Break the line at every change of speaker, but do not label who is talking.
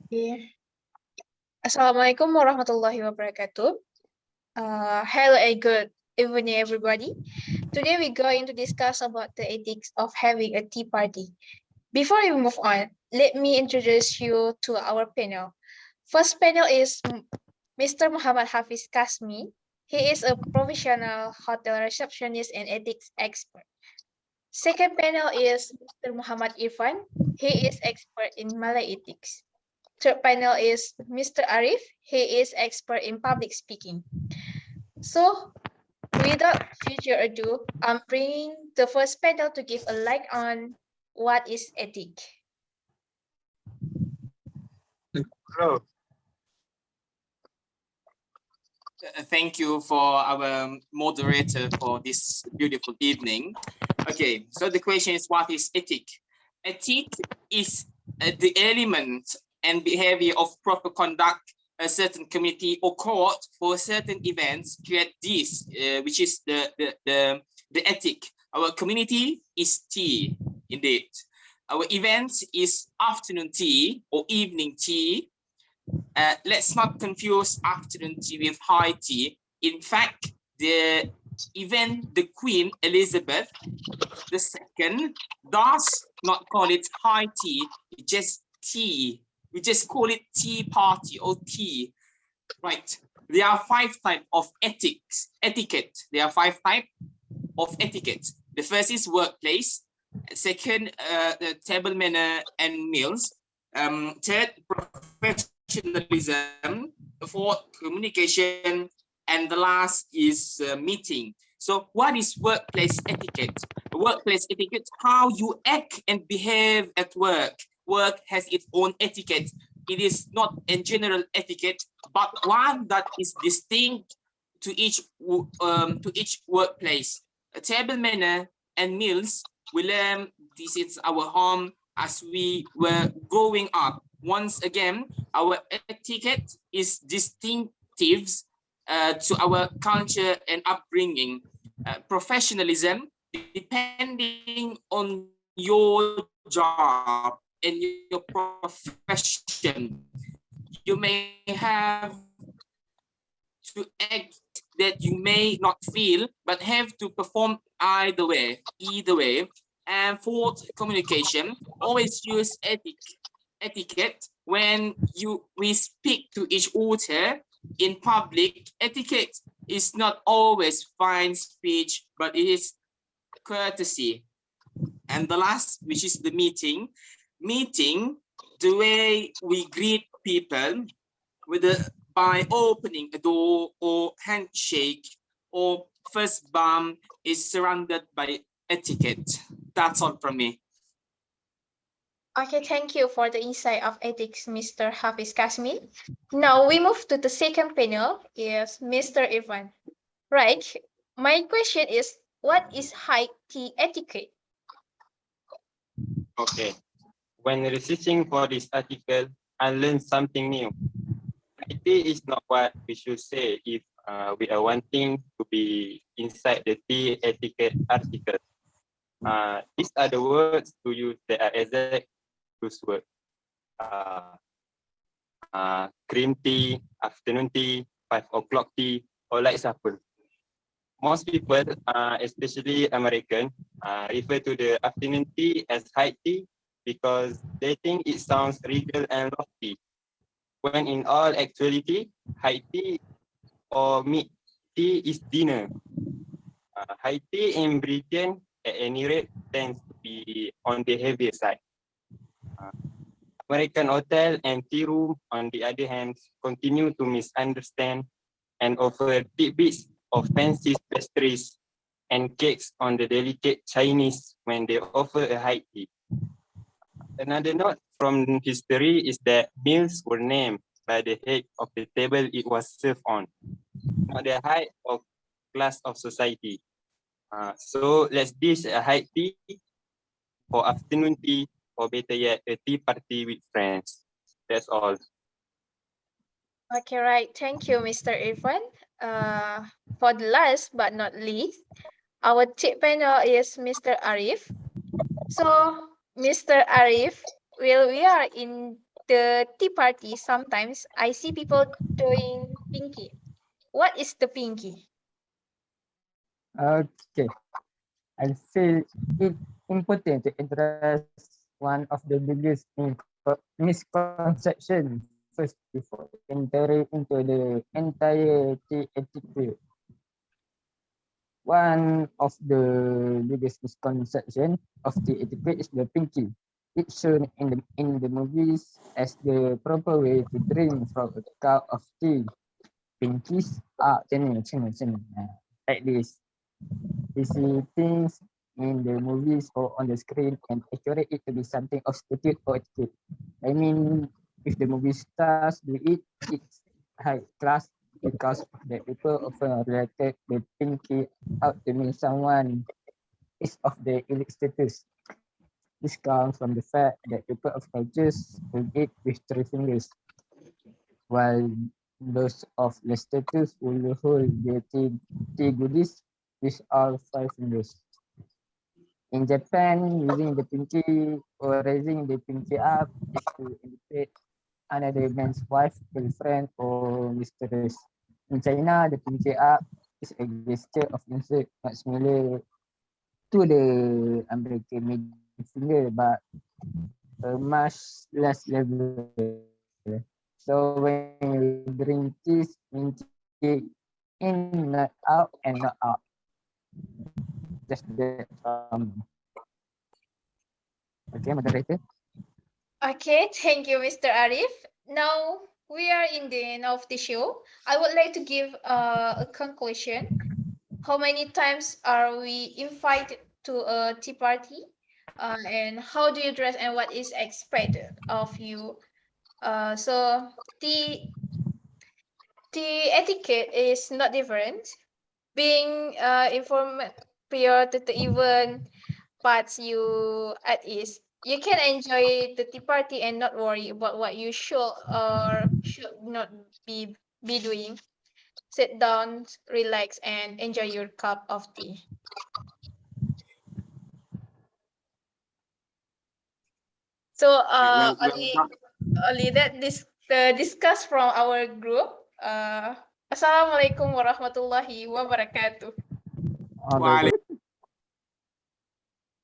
Okay. Assalamualaikum warahmatullahi wabarakatuh. Hello and good evening, everybody. Today we're going to discuss about the ethics of having a tea party. Before we move on, let me introduce you to our panel. First panel is Mr. Mohd Hafiz Kasmen. He is a professional hotel receptionist and ethics expert. Second panel is Mr. Mohd Irfan. He is expert in Malay Ethics. Third panel is Mr. Arif. He is expert in public speaking. So, without further ado, I'm bringing the first panel to give a light on what is ethic.
Hello.
Thank you for our moderator for this beautiful evening. Okay, so the question is, what is ethic? Ethic is the element and behavior of proper conduct a certain committee or court for certain events create this, which is the ethic. Our community is tea, indeed. Our event is afternoon tea or evening tea. Let's not confuse afternoon tea with high tea. In fact, the event, the Queen Elizabeth II does not call it high tea, it's just tea. We just call it tea party or tea, right? There are 5 types of etiquette. There are 5 types of etiquette. The first is workplace. Second, the table manner and meals. Third, professionalism. Fourth, communication. And the last is meeting. So what is workplace etiquette? Workplace etiquette, how you act and behave at work. Work has its own etiquette. It is not a general etiquette, but one that is distinct to each workplace. A table manner and meals, we learn this is our home as we were growing up. Once again, our etiquette is distinctive to our culture and upbringing. Professionalism, depending on your job and your profession, you may have to act that you may not feel, but have to perform either way. And fourth, communication. Always use etiquette when we speak to each other in public. Etiquette is not always fine speech, but it is courtesy. And the last, which is the meeting. Meeting, the way we greet people, whether by opening a door or handshake or first bump, is surrounded by etiquette. That's all from me.
Okay, thank you for the insight of ethics, Mr. Hafiz Kasmen. Now we move to the second panel, is Mr. Irfan. Right, my question is, what is high tea etiquette?
Okay. When researching for this article, I learned something new. High tea is not what we should say if we are wanting to be inside the tea etiquette article. These are the words to use that are exact those words. Cream tea, afternoon tea, 5 o'clock tea, or like supper. Most people, especially American, refer to the afternoon tea as high tea because they think it sounds regal and lofty. When in all actuality, high tea or mid tea is dinner. High tea in Britain, at any rate, tends to be on the heavier side. American hotel and tea room, on the other hand, continue to misunderstand and offer tidbits of fancy pastries and cakes on the delicate Chinese when they offer a high tea. Another note from history is that meals were named by the head of the table it was served on, not the height or class of society. So let's dish a high tea for afternoon tea, or better yet, a tea party with friends. That's all.
Okay, right. Thank you, Mr. Irfan. For the last but not least, our tip panel is Mr. Arif. So, Mr. Arif, we are in the tea party, sometimes I see people doing pinky. What is the pinky?
Okay, I feel it important to address one of the biggest misconceptions first before entering into the entire tea etiquette. One of the biggest misconceptions of the etiquette is the pinky. It's shown in the movies as the proper way to drink from a cup of tea. Pinkies are like this. We see things in the movies or on the screen and accurate it to be something of statute or etiquette. I mean, if the movie stars do it, it's high class because of the people often related the pinky out to mean someone is of the elite status. This comes from the fact that people of cultures will eat with 3 fingers, while those of less status will hold their tea goodies with all 5 fingers. In Japan, using the pinky or raising the pinky up is to indicate another man's wife, girlfriend, or mistress. In China, the pinky up is a gesture of insult, not similar to the American middle finger, but a much less level. So when you drink this, pinky in, not out, and not out. Just that okay, moderator.
Okay, thank you, Mr. Arif. Now we are in the end of the show. I would like to give a conclusion. How many times are we invited to a tea party? And how do you dress and what is expected of you? So the etiquette is not different. Being informed prior to the event puts you at ease. You can enjoy the tea party and not worry about what you should or should not be doing. Sit down, relax, and enjoy your cup of tea. So only that discuss from our group. Assalamualaikum warahmatullahi wabarakatuh.
All right.